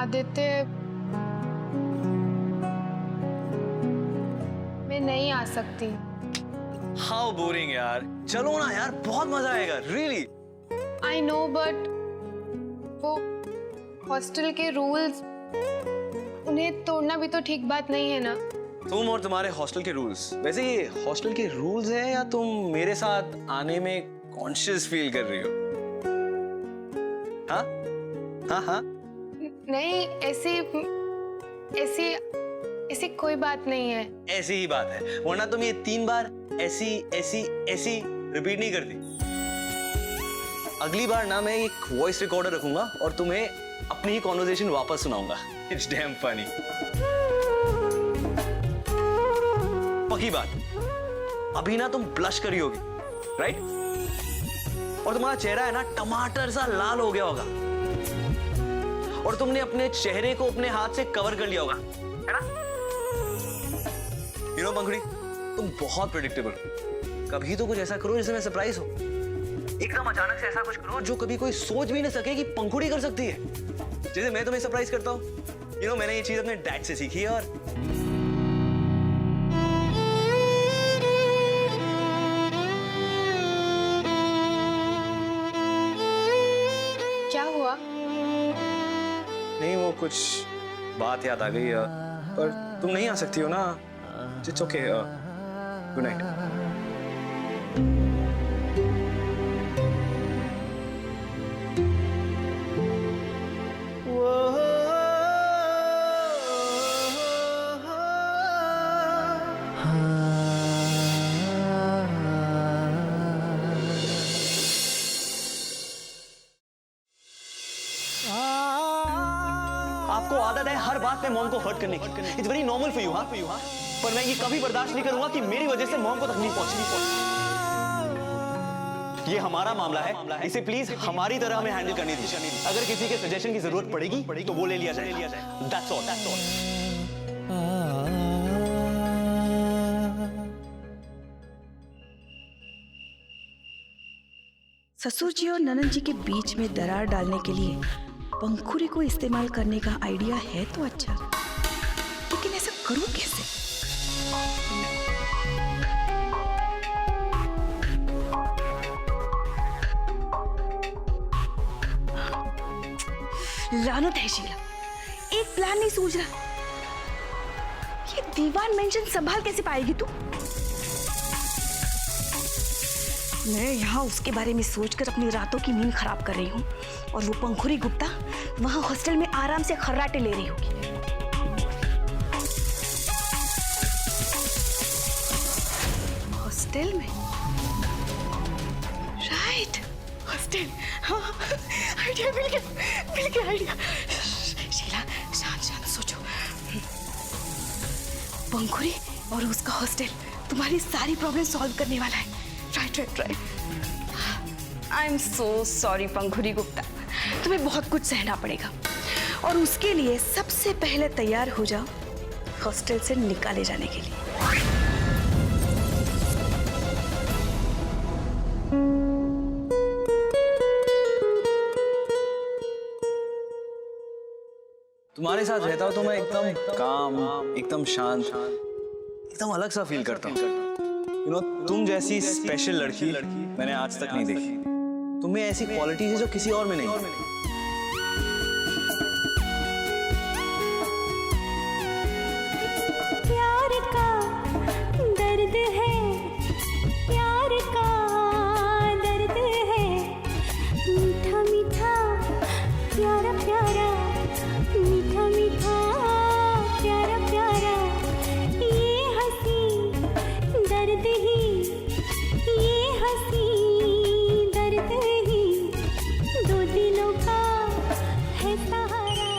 आदित्य, मैं नहीं आ सकती। हाउ बोरिंग यार, चलो ना यार, बहुत मजा आएगा, रियली। आई नो, बट वो हॉस्टल के रूल्स, उन्हें तोड़ना भी तो ठीक बात नहीं है ना। तुम और तुम्हारे हॉस्टल के रूल्स, वैसे ये हॉस्टल के रूल्स हैं या तुम मेरे साथ आने में कॉन्शियस फील कर रही हो? हाँ हाँ हाँ। नहीं, ऐसी ऐसी ऐसी कोई बात नहीं है। ऐसी ही बात है, वरना तुम ये 3 बार ऐसी ऐसी ऐसी रिपीट नहीं करती। अगली बार ना मैं एक वॉइस रिकॉर्डर रखूंगा और तुम्हें अपनी ही कॉन्वर्सेशन वापस सुनाऊंगा। It's damn funny. पक्की बात, अभी ना तुम ब्लश करी होगी, राइट? और तुम्हारा चेहरा है ना टमाटर सा लाल हो गया होगा और तुमने अपने चेहरे को अपने हाथ से कवर कर लिया होगा, है ना? यू नो पंखुड़ी, तुम बहुत प्रेडिक्टेबल हो। कभी तो कुछ ऐसा करो जिससे मैं सरप्राइज हो। एकदम अचानक से ऐसा कुछ करो जो कभी कोई सोच भी नहीं सके कि पंखुड़ी कर सकती है, जैसे मैं तुम्हें सरप्राइज करता हूँ। यू नो, मैंने ये चीज अपने डैड से सीखी है। और क्या हुआ? नहीं, वो कुछ बात याद आ गई, पर तुम नहीं आ सकती हो ना। It's okay, good night. आपको आदत है हर बात में मॉम को हर्ट करने की। It's very normal for you, हाँ? पर मैं ये कभी बर्दाश्त नहीं करूंगा कि मेरी वजह से मॉम को तकलीफ पहुंचे। ये हमारा मामला है, इसे प्लीज हमारी तरह हमें हैंडल करनी दीजिए। अगर किसी के सजेशन की जरूरत पड़ेगी तो वो ले लिया जाए। That's all. ससुर जी और ननद जी के बीच में दरार डालने के लिए पंखुड़ी को इस्तेमाल करने का आइडिया है तो अच्छा, लेकिन ऐसा करूं कैसे? लानत है शीला, एक प्लान नहीं सूझ रहा। ये दीवान मेंशन संभाल कैसे पाएगी तू? मैं यहाँ उसके बारे में सोचकर अपनी रातों की नींद खराब कर रही हूँ और वो पंखुड़ी गुप्ता वहाँ हॉस्टल में आराम से खर्राटे ले रही होगी। हॉस्टल में? Right, hostel. हाँ, आइडिया मिल गया आइडिया। शीला, शांत सोचो। पंखुड़ी और उसका हॉस्टल तुम्हारी सारी प्रॉब्लम सॉल्व करने वाला है। Right. I am so sorry Pankhuri Gupta, तुम्हें बहुत कुछ सहना पड़ेगा और उसके लिए सबसे पहले तैयार हो जाओ हॉस्टल से निकाले जाने के लिए। तुम्हारे साथ रहता हूँ तो मैं एकदम काम, एकदम शांत, एकदम अलग सा फील करता हूँ। यू नो, तुम जैसी स्पेशल लड़की मैंने आज तक नहीं देखी। तुम्हें ऐसी क्वालिटीज है जो किसी और में नहीं है। प्यार का दर्द है, प्यार का दर्द है, मीठा मीठा प्यारा प्यारा, मीठा मीठा प्यारा प्यारा, ये हंसी दर्द ही, ये हंसी दर्द ही, दो दिलों का है सहारा।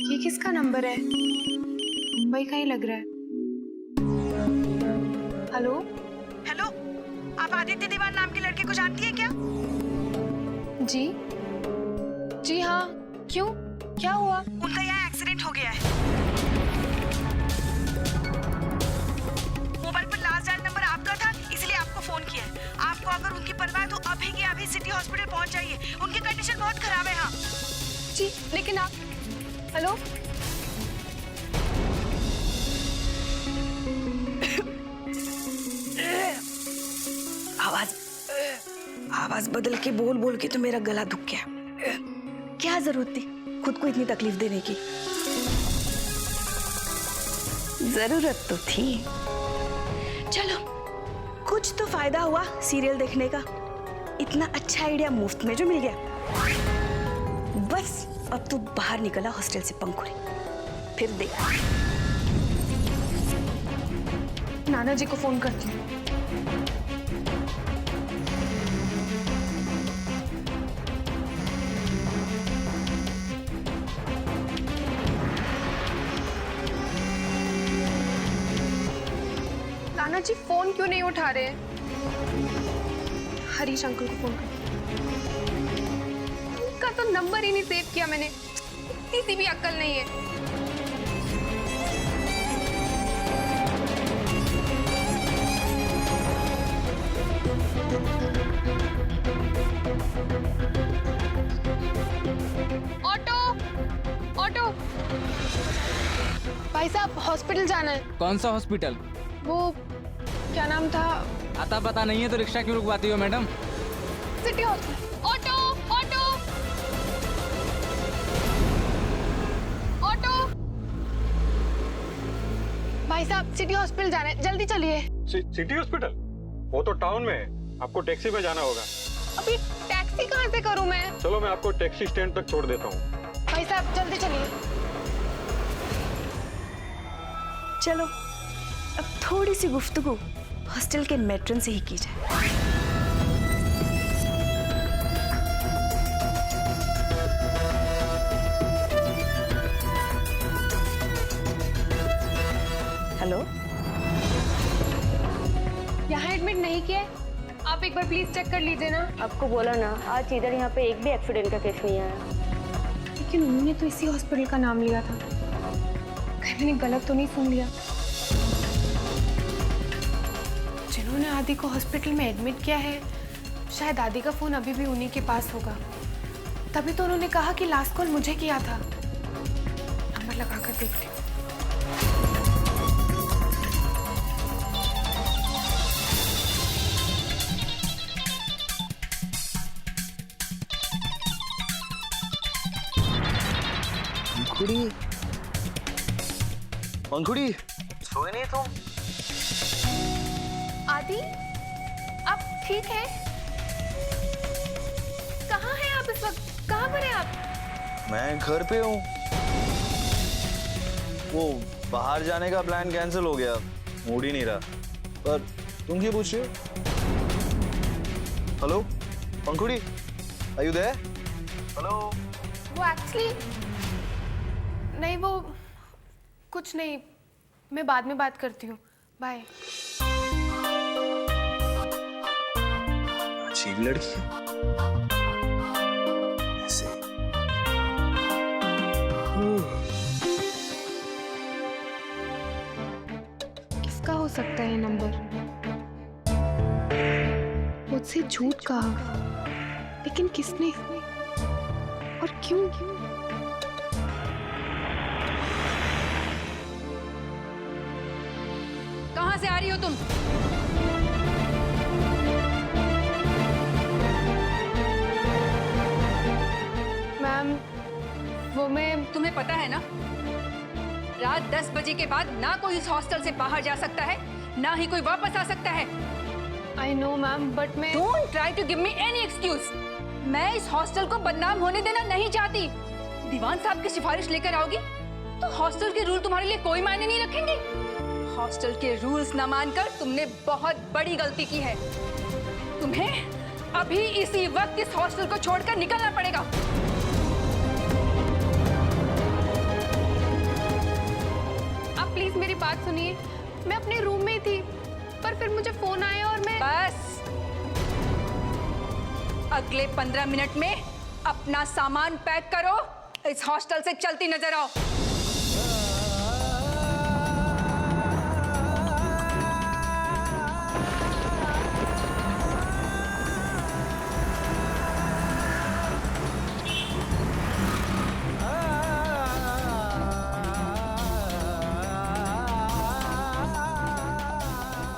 ये किसका नंबर है? मुंबई का ही लग रहा है। हेलो, आप आदित्य दीवान नाम के लड़के को जानती है क्या? जी हाँ, क्यों, क्या हुआ? उनका यहाँ एक्सीडेंट हो गया है। मोबाइल पर last dial number city hospital पहुंच जाइए, उनकी कंडीशन बहुत खराब है। हाँ जी लेकिन आप, हेलो, आवाज आवाज बदल के बोल बोल के तो मेरा गला दुख गया। क्या जरूरत थी खुद को इतनी तकलीफ देने की? जरूरत तो थी। चलो कुछ तो फायदा हुआ सीरियल देखने का। इतना अच्छा आइडिया मुफ्त में जो मिल गया। बस अब तू बाहर निकला हॉस्टल से पंखुड़ी, फिर देख। नाना जी को फोन करती हूँ। नाना जी फोन क्यों नहीं उठा रहे? हरीश अंकल को फोन कर। उनका तो नंबर ही नहीं सेव किया मैंने। इतनी सी भी अक्ल नहीं है। Auto, auto. भाई साहब हॉस्पिटल जाना है। कौन सा हॉस्पिटल? वो क्या नाम था? आता पता नहीं है तो रिक्शा क्यों रुकवाती हो madam? City hospital. Auto, auto, auto. भाई साहब सिटी हॉस्पिटल जाना है, जल्दी चलिए। City hospital? वो तो टाउन में है, आपको टैक्सी में जाना होगा। अभी टैक्सी कहाँ से करूँ मैं? चलो मैं आपको टैक्सी स्टैंड तक छोड़ देता हूँ। भाई साहब जल्दी चलिए। चलो अब थोड़ी सी गुफ्तगू हॉस्टल के मेट्रन से ही की जाए। हेलो, यहाँ एडमिट नहीं किया है? आप एक बार प्लीज चेक कर लीजिए ना। आपको बोला ना, आज इधर यहाँ पे एक भी एक्सीडेंट का केस नहीं आया। लेकिन उन्होंने तो इसी हॉस्पिटल का नाम लिया था। कहीं मैंने गलत तो नहीं सुन लिया? जिन्होंने आदि को हॉस्पिटल में एडमिट किया है, शायद आदि का फोन अभी भी उन्हीं के पास होगा। तभी तो उन्होंने कहा कि लास्ट कॉल मुझे किया था। नंबर लगाकर देखती हूँ। पंखुड़ी, पंखुड़ी, सोए नहीं तुम? आदि, आप ठीक हैं? कहाँ हैं आप इस वक्त? कहाँ पर हैं आप? मैं घर पे हूँ। वो बाहर जाने का प्लान कैंसिल हो गया, मूड ही नहीं रहा। पर तुम क्यों पूछ रहे हो? Hello Pankhuri, are you there? Hello. वो एक्चुअली नहीं, वो कुछ नहीं, मैं बाद में बात करती हूँ। बाय। अजीब लड़की है ऐसे। किसका हो सकता है ये नंबर? मुझसे झूठ कहा, लेकिन किसने और क्यों? कहाँ से आ रही हो तुम? मैम वो मैं, तुम्हें पता है ना, रात 10 बजे के बाद ना कोई इस हॉस्टल से बाहर जा सकता है, ना ही कोई वापस आ सकता है। आई नो मैम, बट मैं don't try to give me any excuse. मैं इस हॉस्टल को बदनाम होने देना नहीं चाहती। दीवान साहब की सिफारिश लेकर आओगी तो हॉस्टल के रूल तुम्हारे लिए कोई मायने नहीं रखेंगे। हॉस्टल के रूल्स न मानकर तुमने बहुत बड़ी गलती की है। तुम्हें अभी इसी वक्त इस हॉस्टल को छोड़कर निकलना पड़ेगा। आप प्लीज मेरी बात सुनिए। मैं अपने रूम में ही थी, पर फिर मुझे फोन आया और मैं बस अगले 15 मिनट में अपना सामान पैक करो, इस हॉस्टल से चलती नजर आओ।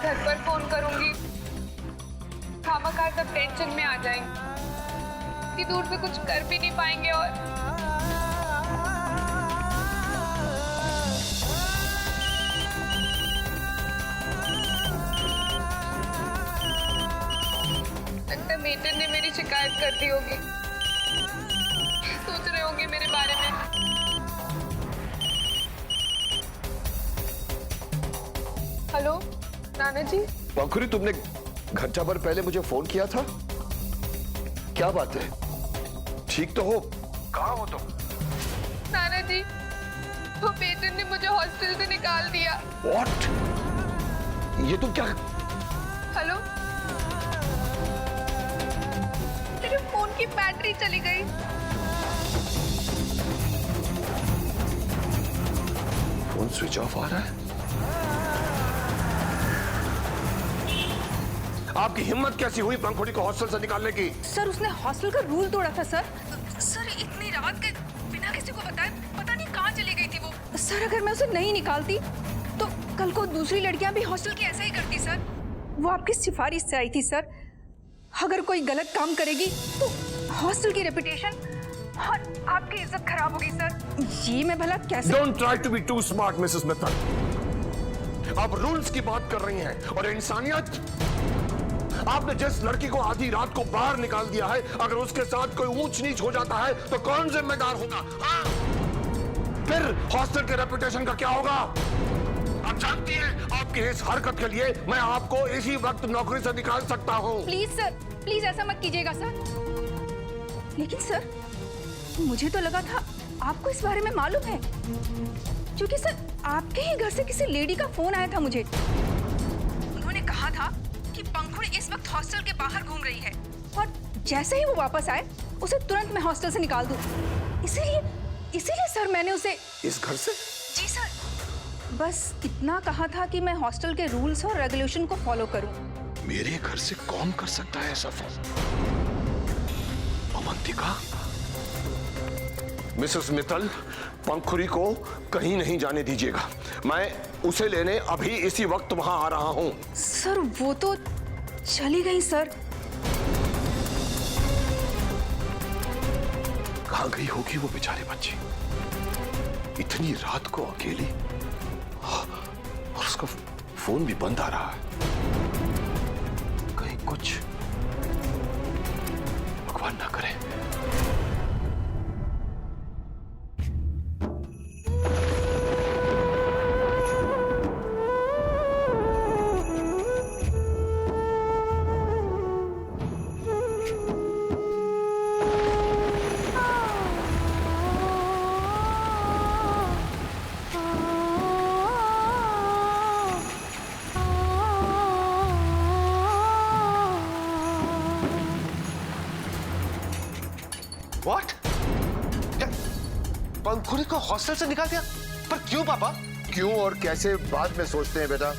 घर पर फोन करूंगी, खामखा सब टेंशन में आ जाएंगे। इतनी दूर से कुछ कर भी नहीं पाएंगे और लगता है मेजर ने मेरी शिकायत कर दी होगी, सोच रहे होंगे मेरे बारे में। हेलो नाना जी। पंखुरी, तुमने घंटा भर पहले मुझे फोन किया था। क्या बात है? ठीक तो हो? कहाँ हो तुम? नाना जी, वो बेटन ने मुझे हॉस्टल से निकाल दिया। What? ये तुम क्या? हेलो, मेरे फोन की बैटरी चली गई। फोन स्विच ऑफ आ रहा है। आपकी हिम्मत कैसी हुई पंखुड़ी को हॉस्टल से निकालने की? सर उसने हॉस्टल का रूल तोड़ा था सर। सर इतनी रात के बिना किसी को बताए पता नहीं कहाँ चली गई थी वो। सर अगर मैं उसे नहीं निकालती तो कल को दूसरी लड़कियां भी हॉस्टल की ऐसा ही करती सर। वो आपकी सिफारिश से आई थी सर। अगर कोई गलत काम करेगी तो हॉस्टल की रेपुटेशन और आपकी इज्जत खराब होगी सर। ये मैं भला कैसे? Don't try to be too smart, Mrs Mittal. आप रूल्स की बात कर रही हैं और इंसानियत। आपने जिस लड़की को आधी रात को बाहर निकाल दिया है, अगर उसके साथ कोई ऊंच नीच हो जाता है तो कौन जिम्मेदार होगा? हाँ? फिर हॉस्टल के रेपुटेशन का क्या होगा? आप जानती हैं, आपकी इस हरकत के लिए मैं आपको इसी वक्त नौकरी से निकाल सकता हूँ। प्लीज सर, प्लीज ऐसा मत कीजिएगा सर। लेकिन सर मुझे तो लगा था आपको इस बारे में मालूम है, क्योंकि सर आपके ही घर से किसी लेडी का फोन आया था मुझे। उन्होंने कहा था कि पंखुड़ी इस वक्त हॉस्टल के बाहर घूम रही है और जैसे ही वो वापस आए उसे तुरंत मैं हॉस्टल से निकाल दूं। इसीलिए सर मैंने उसे इस घर से? जी सर, बस इतना कहा था कि मैं हॉस्टल के रूल्स और रेगुलेशन को फॉलो करूं। मेरे घर से कौन कर सकता है ऐसा फोन? अवंतिका? मिसेस मित्तल, पंखुरी को कहीं नहीं जाने दीजिएगा। मैं उसे लेने अभी इसी वक्त वहां आ रहा हूं। सर वो तो चली गई सर। कहां गई होगी वो बेचारी बच्ची? इतनी रात को अकेली, और उसका फोन भी बंद आ रहा है। कहीं कुछ भगवान ना करे। What? पंखुड़ी को हॉस्टल से निकाल दिया? पर क्यों पापा? क्यों और कैसे बाद में सोचते हैं बेटा,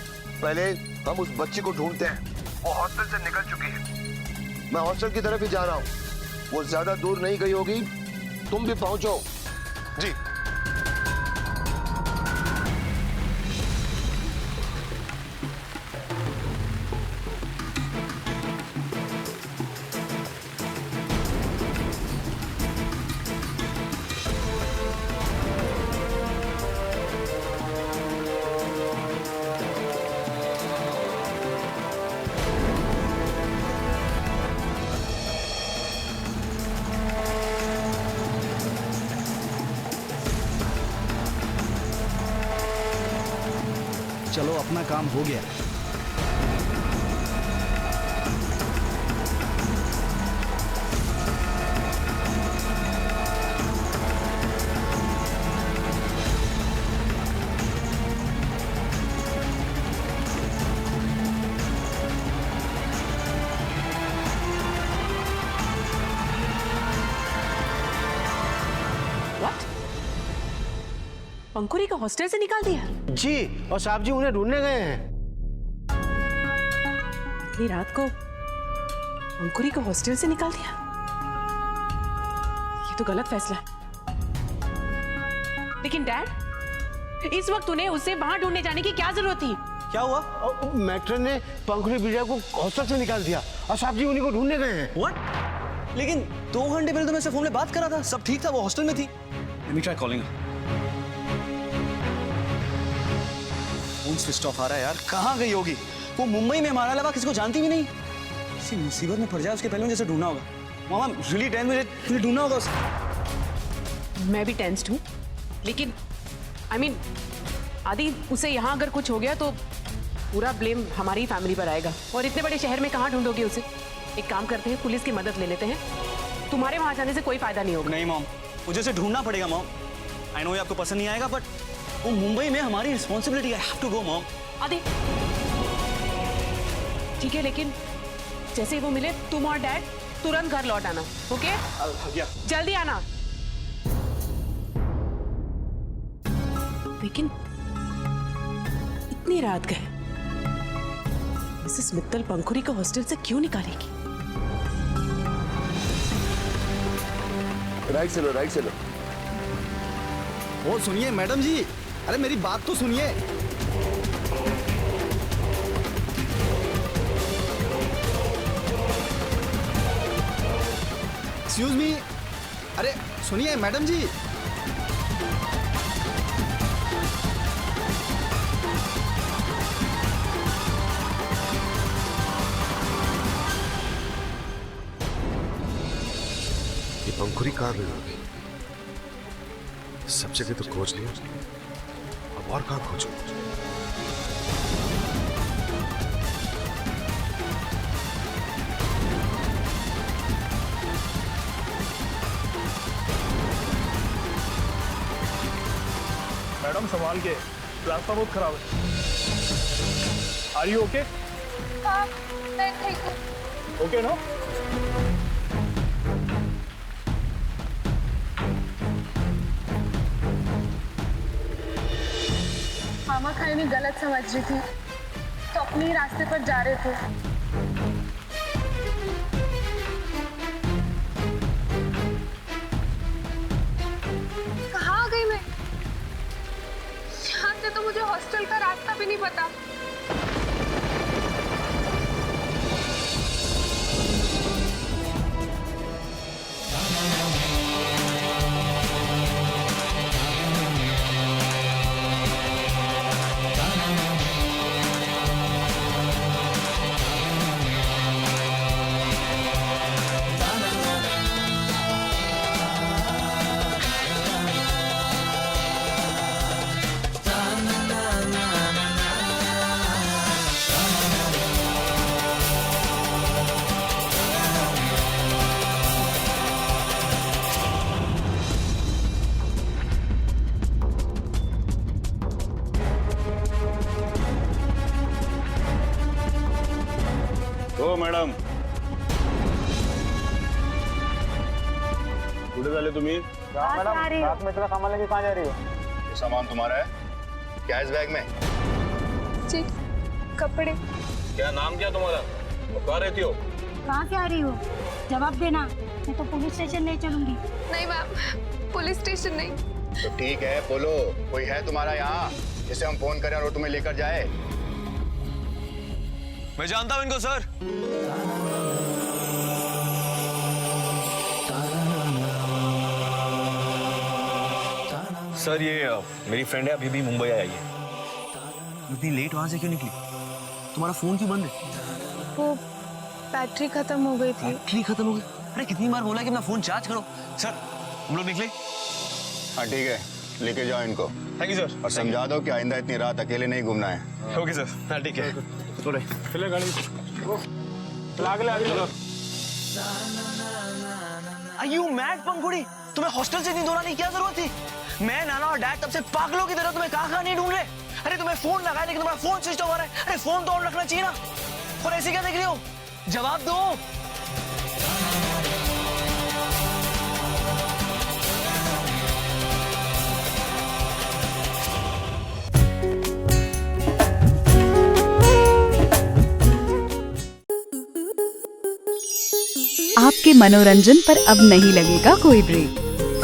पहले हम उस बच्ची को ढूंढते हैं। वो हॉस्टल से निकल चुकी है। मैं हॉस्टल की तरफ ही जा रहा हूँ। वो ज्यादा दूर नहीं गई होगी, तुम भी पहुंचो। जी। चलो अपना काम हो गया। पंखुड़ी को हॉस्टल से निकाल दिया? जी, और साहब जी उन्हें ढूंढने गए हैं। इतनी रात को पंखुड़ी को हॉस्टल से निकाल दिया? ये तो गलत फैसला है। लेकिन डैड, इस वक्त उन्हें उसे वहां ढूंढने जाने की क्या जरूरत थी? क्या हुआ? मैट्रन ने पंखुड़ी बिटिया को हॉस्टल से निकाल दिया और साहब जी उन्हीं को ढूंढने गए हैं। What? लेकिन 2 घंटे पहले तो मैं से फोन में बात करा था, सब ठीक था, वो हॉस्टल में थी। Let me try calling her. Phone switch off आ रहा है यार, कहाँ गई होगी? वो मुंबई में हमारा अलावा किसी को जानती भी नहीं। किसी मुसीबत में पड़ जाए उसके पहले मुझे ढूंढना होगा। मामा रियली टेंस, मुझे ढूंढना होगा उसे। मैं भी टेंस्ड हूँ, लेकिन I mean, आदि उसे यहाँ अगर कुछ हो गया तो पूरा ब्लेम हमारी फैमिली पर आएगा, और इतने बड़े शहर में कहाँ ढूंढोगे उसे? एक काम करते हैं, पुलिस की मदद ले लेते हैं। तुम्हारे वहाँ जाने से कोई फायदा नहीं होगा। नहीं मॉम, मुझे उसे ढूंढना पड़ेगा मॉम। आई नो ये आपको पसंद नहीं आएगा, बट वो मुंबई में हमारी रिस्पॉन्सिबिलिटी है। I have to go mom. Adi ठीक है, लेकिन जैसे ही वो मिले तुम और डैड तुरंत घर लौट आना, ओके? जल्दी आना। लेकिन इतनी रात गए, मिसेस मित्तल पंखुड़ी को हॉस्टल से क्यों निकालेगी? राइट से लो, राइट से लो। वो सुनिए मैडम जी, अरे मेरी बात तो सुनिए। एक्सक्यूज मी, अरे सुनिए मैडम जी। पंखुड़ी कहाँ गई होगी? सब जगह तो खोज लिया, अब और कहाँ खोजूं? मैडम संभाल के, रास्ता बहुत खराब है। Are you okay? हाँ, मैं ठीक हूँ। Okay no? मामा खाई गलत समझ रही थी, तो अपने ही रास्ते पर जा रहे थे। कहाँ आ गई मैं? यहाँ से तो मुझे हॉस्टल का रास्ता भी नहीं पता। ओ मैडम, कुठे झाले तुम्ही? रात में तेरा सामान लेके कहाँ जा रही हो? ये सामान तुम्हारा है? क्या है इस बैग में? जी, कपड़े। क्या नाम क्या तुम्हारा? कहाँ रहती हो? कहाँ से आ रही हो? जवाब देना, मैं तो पुलिस स्टेशन ले चलूंगी। नहीं मैम, पुलिस स्टेशन नहीं। तो ठीक है, बोलो कोई है तुम्हारा यहाँ जिसे हम फोन करें और वो तुम्हें लेकर जाए? मैं जानता हूं इनको सर। सर ये मेरी फ्रेंड है, अभी भी मुंबई आई है। इतनी लेट वहां से क्यों निकली? तुम्हारा फोन क्यों बंद है? वो बैटरी खत्म हो गई थी। बैटरी खत्म हो गई? अरे कितनी बार बोला कि अपना फोन चार्ज करो। सर हम लोग निकले। हाँ ठीक है, लेके जाओ इनको। Thank you sir. और समझा दो कि आइंदा इतनी रात अकेले नहीं घूमना है। Okay sir. हाँ ठीक है। थोड़े चले गाड़ी चला आगे चलो। Are you mad पंखुड़ी? तुम्हें हॉस्टल से नहीं दौड़ाने की क्या जरूरत थी? मैं, नाना और डैड तब से पागलों की तरह तुम्हें कहाँ नहीं ढूंढ रहे। अरे तुम्हें फोन लगाया लेकिन तुम्हारा फोन स्विच ऑफ आ रहा है। अरे फोन तो ऑन रखना चाहिए ना। और ऐसे क्या देख रही हो? जवाब दो। आपके मनोरंजन पर अब नहीं लगेगा कोई ब्रेक।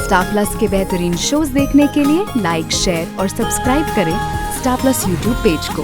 स्टार प्लस के बेहतरीन शोज देखने के लिए लाइक, शेयर और सब्सक्राइब करें स्टार प्लस यूट्यूब पेज को।